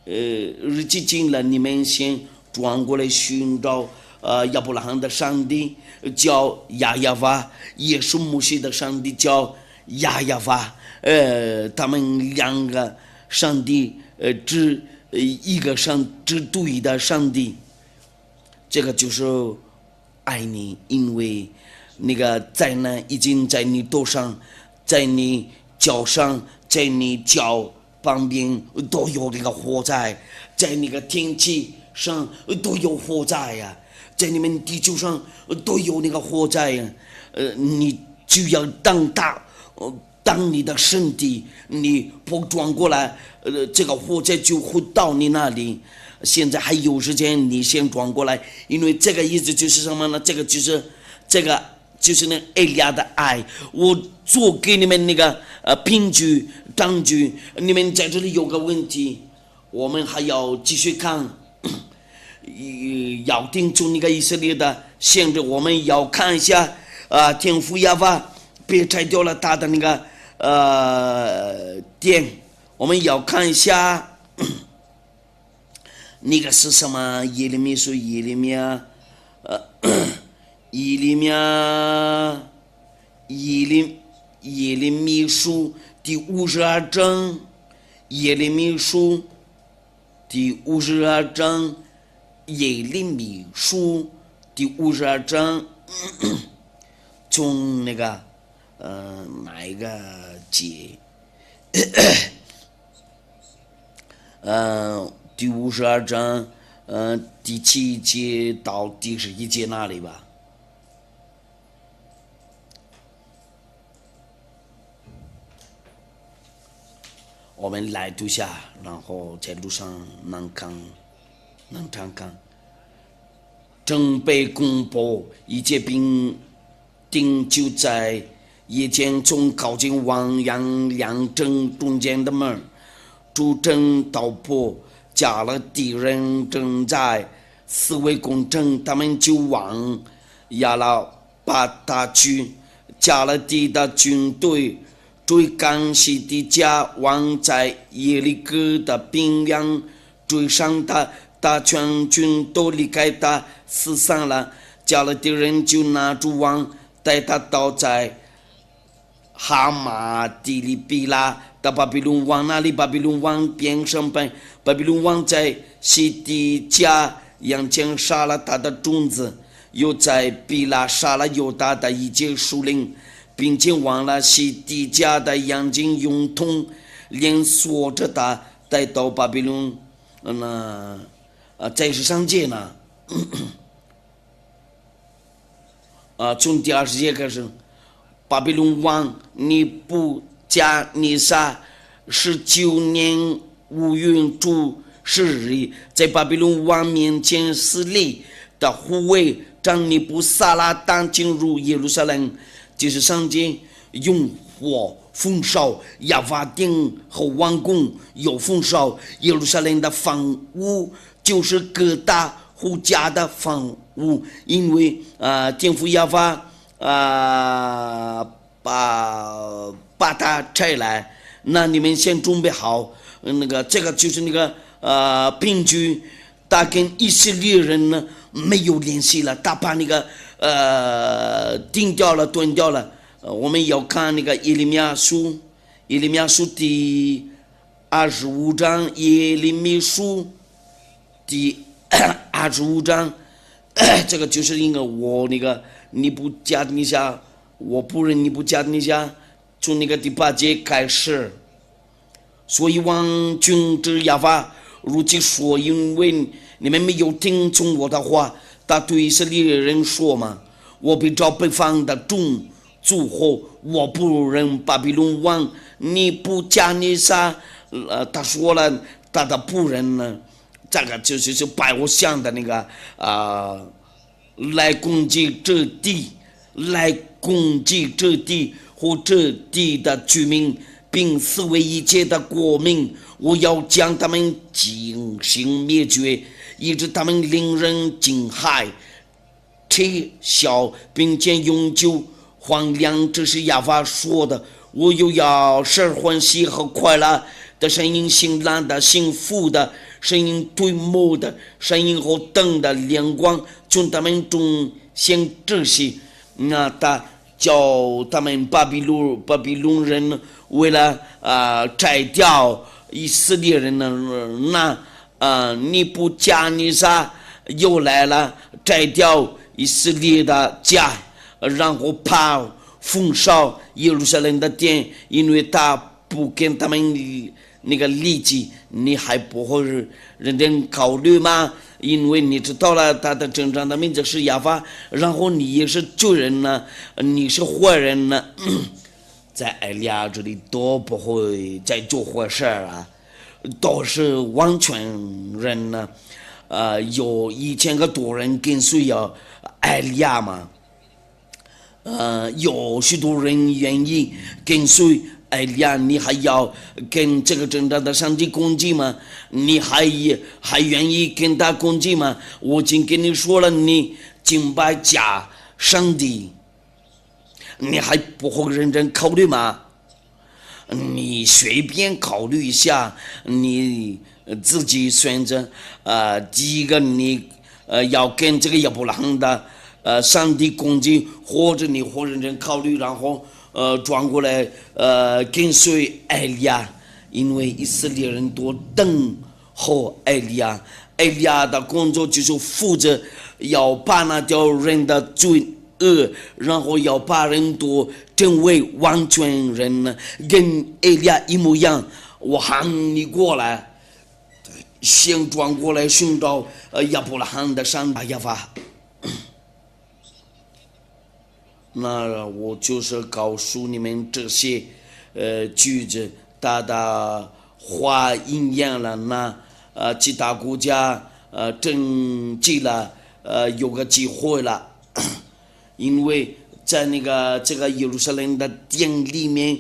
日期近了，你们先转过来寻找亚伯拉罕的上帝叫亚耶娃，也是摩西的上帝叫亚耶娃，他们两个上帝只一个只对的上帝，这个就是爱你，因为那个灾难已经在你头上，在你脚上，在你脚旁边都有那个火灾，在那个天气上都有火灾呀，在你们地球上都有那个火灾呀，你就要当你的身体，你不转过来，这个火灾就会到你那里。现在还有时间，你先转过来，因为这个意思就是什么呢？这个就是那埃利亚的爱，我做给你们那个凭据证据。你们在这里有个问题，我们还要继续看，要定出那个以色列的限制，我们要看一下天父耶和华别拆掉了他的那个殿，我们要看一下那个是什么？耶利米书耶利米书第52章，耶利米书第52章，耶利米书第52章，从那个哪一个节？第52章，第7节到第11节那里吧。我们来读下，然后在路上能常看。正被公布，一切兵丁就在夜间从靠近王阳两城中间的门，主城道破，加了敌人正在四围攻城，他们就往亚拉巴达去，加了地的军队追赶西底家王在耶利哥的兵粮，追上他，大全军都离开他，死散了。加勒底人就拿住王，带他倒在哈马底利比拉的巴比伦王那里。巴比伦王便审判，巴比伦王在西底家眼前杀了他的种子，又在比拉杀了犹大的一切属灵，并且忘了西底家的眼睛，用铜链锁着他，带到巴比伦。在上节呢，从第20节开始，巴比伦王尼布加尼撒19年5月初10日，在巴比伦王面前死立的护卫长尼布撒拉旦进入耶路撒冷。就是上节用火焚烧亚法殿和王宫，又焚烧耶路撒冷的房屋，就是各大户家的房屋，因为天父亚法把它拆来，那你们先准备好，这个就是凭据他跟以色列人呢没有联系了，他把定掉了，断掉了。我们要看耶利米书第25章，耶利米书第25章，这个就是我尼布甲尼撒，我仆人尼布甲尼撒从第8节开始。所以王君之亚法如其说，因为你们没有听从我的话，他对以色列人说嘛，我必照北方的众族和我仆人巴比伦王尼布甲尼撒，他说了他的仆人呢，这个就是拜偶像的来攻击这地，和这地的居民，并四围一切的国民，我要将他们进行灭绝，以致他们令人惊骇、耻笑，并且永久荒凉。这是亚法说的。我又要使欢喜和快乐的声音，辛辣的、幸福的声音，推磨的声音和灯的亮光从他们中显这些。那他叫他们巴比伦人为了摘掉以色列人呢，尼布甲尼撒又来了，摘掉以色列的家，然后怕焚烧耶路撒冷的殿，因为他不跟他们立即，你还不会认真考虑吗？因为你知道了他的真正的名字是亚法，然后你也是罪人呢，你是坏人呢，在埃利亚这里都不会再做坏事啊，都是完全人呢。有1000个多人跟随埃利亚嘛，有许多人愿意跟随埃利亚，你还要跟这个真正的上帝攻击吗？你还愿意跟他攻击吗？我已经跟你说了，你敬拜假上帝，你还不会认真考虑吗？你随便考虑一下，你自己选择第一个你要跟这个亚伯拉罕的上帝攻击，或者你会认真考虑，然后转过来跟随埃利亚，因为以色列人都等候埃利亚。埃利亚的工作就是负责要把那条人的罪恶，然后要把人都成为完全人呢，跟埃利亚一模一样。我喊你过来，先转过来寻找亚伯拉罕的上帝亚法。那我就是告诉你们这些句子，大大话应验了。那其他国家登记了有个机会了，因为在这个耶路撒冷的殿里面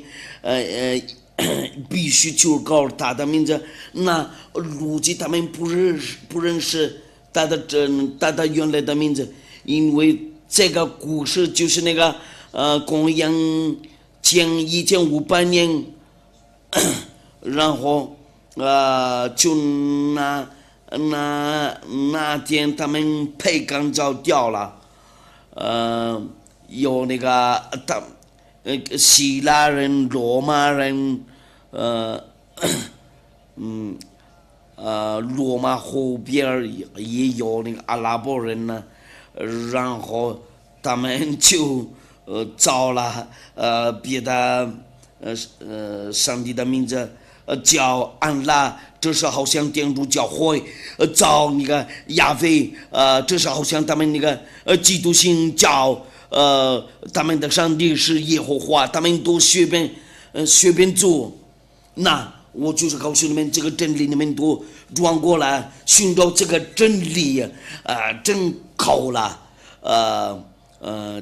必须就告他的名字。那估计他们不认识他的原来的名字，因为这个故事就是公元前1500年，然后就那天他们被赶走掉了，有希腊人、罗马人，罗马后边也有阿拉伯人呢，然后他们就造了别的上帝的名字，叫安拉，这是好像天主教会造亚非，这是好像他们基督信教他们的上帝是耶和华，他们都随便做。那我就是告诉你们这个真理，你们都转过来寻找这个真理，真够了。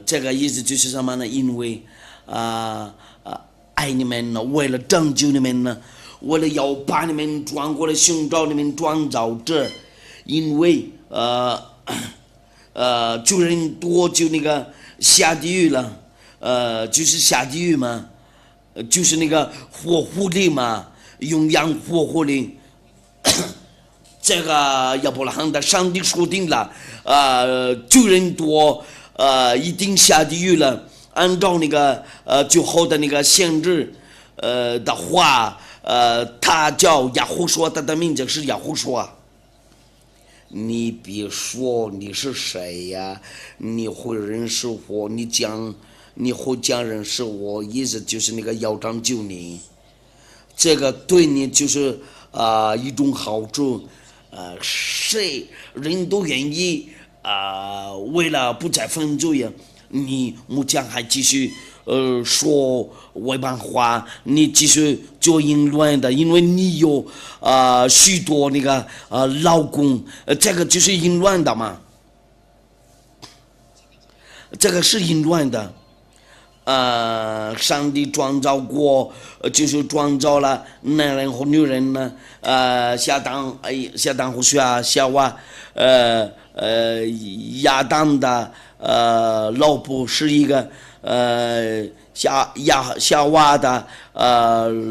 这个意思就是什么呢？因为爱你们呢，为了拯救你们呢，为了要把你们转过来寻找你们转到这，因为就人多就下地狱了，就是下地狱嘛，就是火狐狸嘛，永远火狐狸。这个亚伯拉罕的上帝说定了，就人多，一定下地狱了。按照最后的限制的话，他叫亚胡说，他的名字是亚胡说。你别说你是谁呀，你会认识我，你会讲认识我，意思就是要拯救你，这个对你就是一种好处。谁人都愿意为了不再犯罪呀，你目前还继续说外邦话，你继续做淫乱的，因为你有许多老公，这个就是淫乱的嘛，这个是淫乱的。上帝创造过，就是创造了男人和女人呢。夏当和夏娃，亚当的老婆是一个夏娃的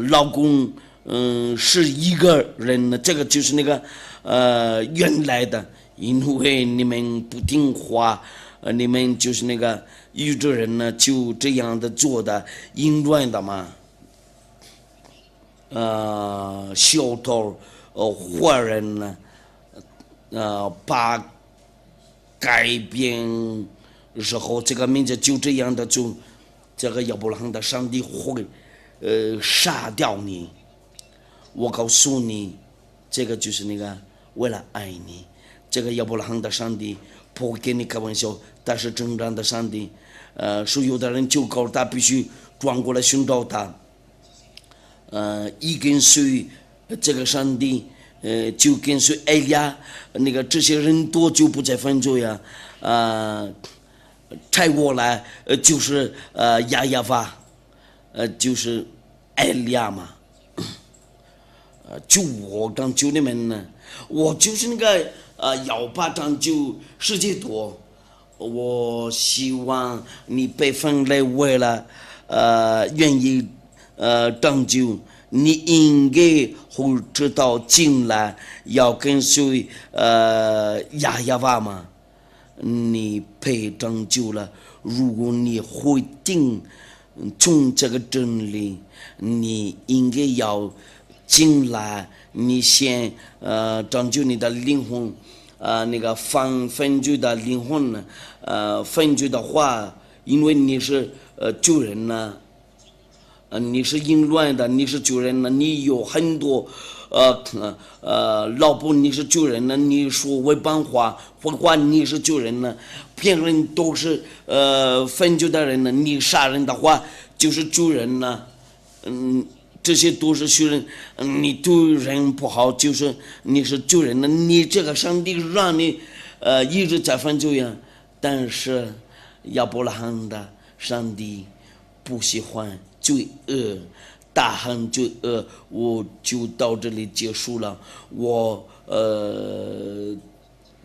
老公，是一个人呢。这个就是原来的，因为你们不听话，你们就是宇宙人呢，就这样的做的淫乱的嘛。小偷坏人呢，把改变时候这个名字就这样的做，这个亚伯拉罕的上帝会杀掉你。我告诉你，这个就是为了爱你，这个亚伯拉罕的上帝不会跟你开玩笑，他是真正的上帝。所有的人就告诉他必须转过来寻找他，一跟随这个上帝，就跟随埃利亚，这些人多就不再犯罪呀，拆过来就是亚法，就是埃利亚嘛。就我拯救你们呢，我就是要把拯救世界多。我希望你被分类为了愿意拯救，你应该会知道进来要跟随亚法嘛，你被拯救了。如果你会听从这个真理，你应该要进来，你先拯救你的灵魂，那个分居的灵魂呢，分居的话，因为你是救人呢，你是淫乱的，你是救人呢，你有很多老婆你是救人呢，你说违反话，或者你是救人呢，别人都是分居的人呢，你杀人的话就是救人呢，这些都是学人，你对人不好，就是你是救人的，你这个上帝让你一直在犯罪呀，但是亚伯拉罕的上帝不喜欢罪恶，大恨罪恶，我就到这里结束了。我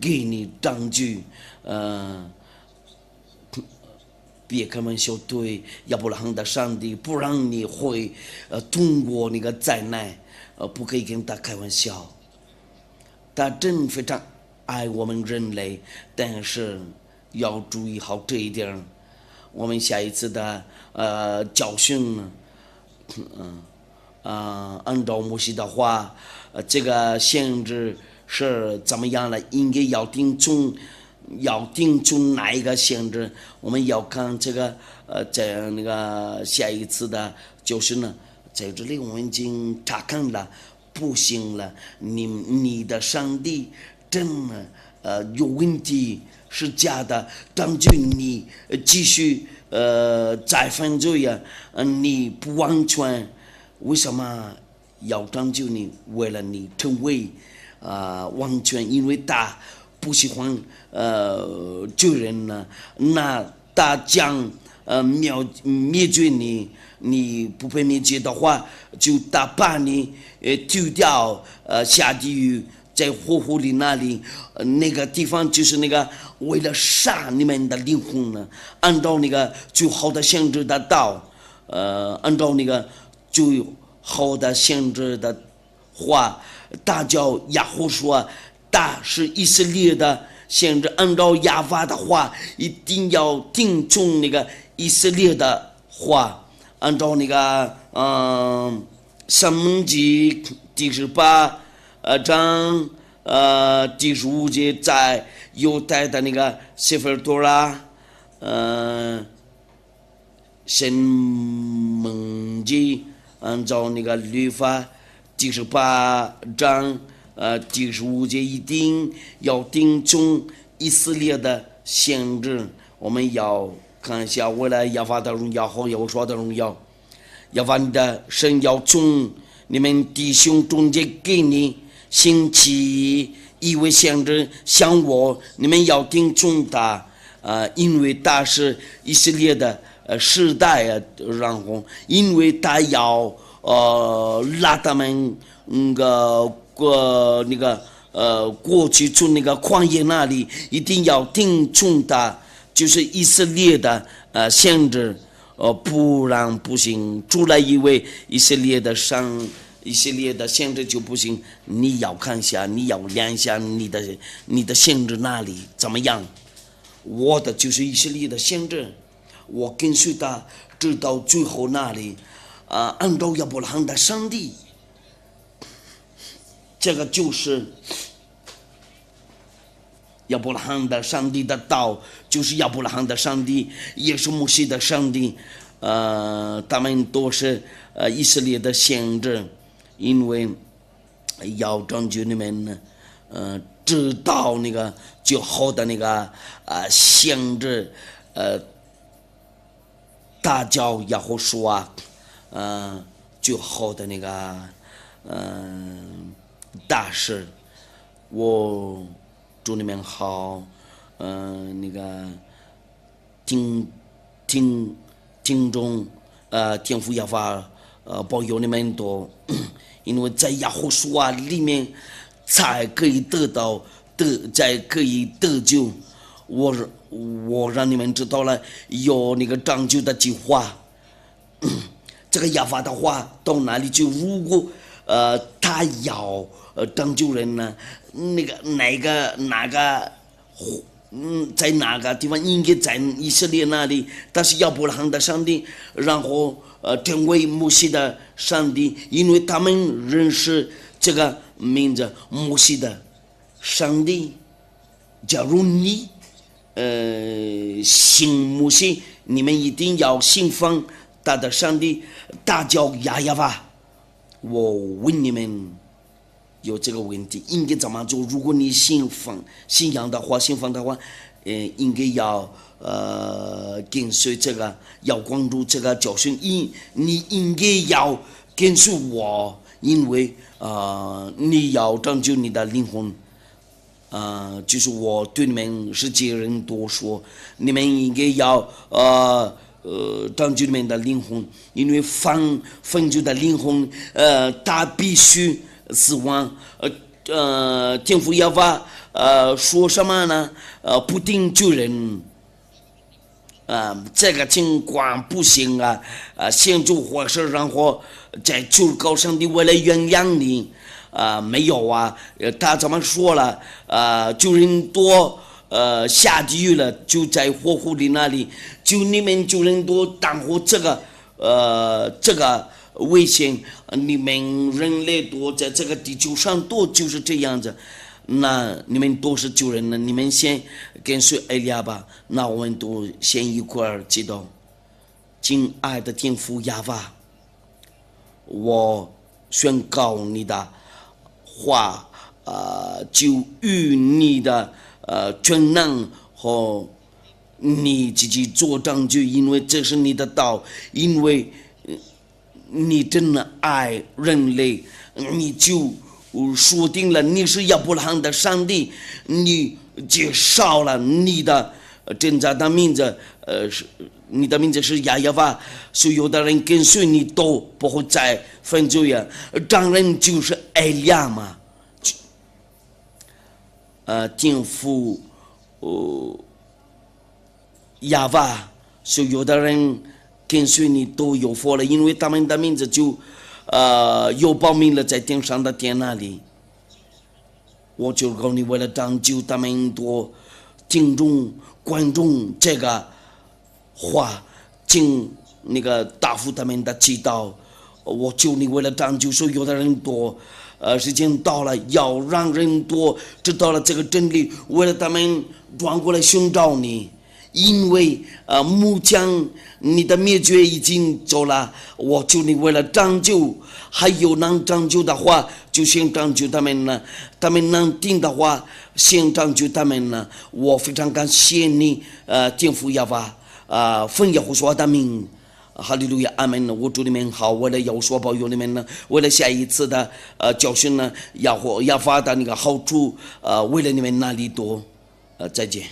给你证据，别开玩笑，对亚伯拉罕的上帝不让你会通过那个灾难，不可以跟他开玩笑。他真非常爱我们人类，但是要注意好这一点。我们下一次的教训，按照摩西的话，这个限制是怎么样的？应该要定从哪一个限制？我们要看这个在那个下一次的教训呢，在这里我们已经查看了，不行了，你的上帝真的有问题。是假的，证据你继续再犯罪呀，你不完全，为什么要拯救你？为了你成为完全，因为他不喜欢救人呢，那他将灭绝你，你不被灭绝的话，就他把你丢掉下地狱。在火湖里那里，那个地方就是那个为了杀你们的灵魂呢，按照那个最好的限制的道，按照那个最好的限制的话，大叫亚胡说，大是以色列的限制，按照亚法的话，一定要听从那个以色列的话，按照那个申命记第18章第15节，在犹太的那个sefer Torah，申命记按照那个律法第18章第15节，一定要听从以色列的限制。我们要看一下，为了亚法的荣耀和耶和华的荣耀，亚法你的神要从你们弟兄中间给你兴起一位先知，像我，你们要听从他，因为他是以色列的时代然后因为他要拉他们过去从那个旷野那里，一定要听从他，就是以色列的先知，不然不行。出来一位以色列的限制就不行，你要看一下，你要量一下你的限制那里怎么样？我的就是以色列的限制，我跟随他直到最后那里，按照亚伯拉罕的上帝，这个就是亚伯拉罕的上帝的道，就是亚伯拉罕的上帝，也是摩西的上帝，他们都是以色列的先知。因为要拯救你们，知道那个最好的那个限制，大叫亚胡说最好的那个大事，我祝你们好，那个听众天父亚法保佑你们多。因为在亚胡说里面才可以才可以得救。我让你们知道了有那个拯救的计划。这个亚法的话到哪里去？如果他要拯救人呢？哪个在哪个地方？应该在以色列那里，但是亚伯拉罕的上帝，然后成为摩西的上帝，因为他们认识这个名字摩西的上帝。假如你信摩西，你们一定要信奉他的上帝，他叫亚亚巴。我问你们有这个问题应该怎么做？如果你信仰的话，应该要跟随这个，要关注这个教训。你应该要跟随我，因为你要拯救你的灵魂。就是我对你们世界人多说，你们应该要拯救你们的灵魂，因为分救的灵魂，他必须死亡。天父耶和华说什么呢？不定救人。这个情况不行啊！先做坏事，然后再求告上帝为了原谅你。没有啊，他怎么说了？救人多，下地狱了，就在火湖里那里，就你们救人多，然后这个危险，你们人类多，在这个地球上多就是这样子。那你们都是救人了，你们先跟随埃利亚吧。那我们都先一块儿祈祷。亲爱的天父亚爸，我宣告你的话，就与你的全能和你自己做证据，因为这是你的道，因为你真的爱人类，你就说定了你是亚伯拉罕的上帝，你介绍了你的真正的名字，你的名字是亚耶娃，所以有的人跟随你都不会再犯罪呀。当然就是埃利亚嘛，天父亚娃，所以有的人跟随你都有福了，因为他们的名字就有报名了在天上的天那里。我就告你，为了拯救他们多听众观众这个话，请那个答复他们的祈祷。我求你为了拯救所有的人多，时间到了，要让人多知道了这个真理，为了他们转过来寻找你。因为木匠你的灭绝已经走了，我求你为了拯救，还有能拯救的话就先拯救他们了，他们能听的话先拯救他们了。我非常感谢你，天父耶和华，奉耶和华的名，哈利路亚，阿门。我祝你们好，为了有所保佑你们呢，为了下一次的教训呢，要发的那个好处，为了你们那里多，再见。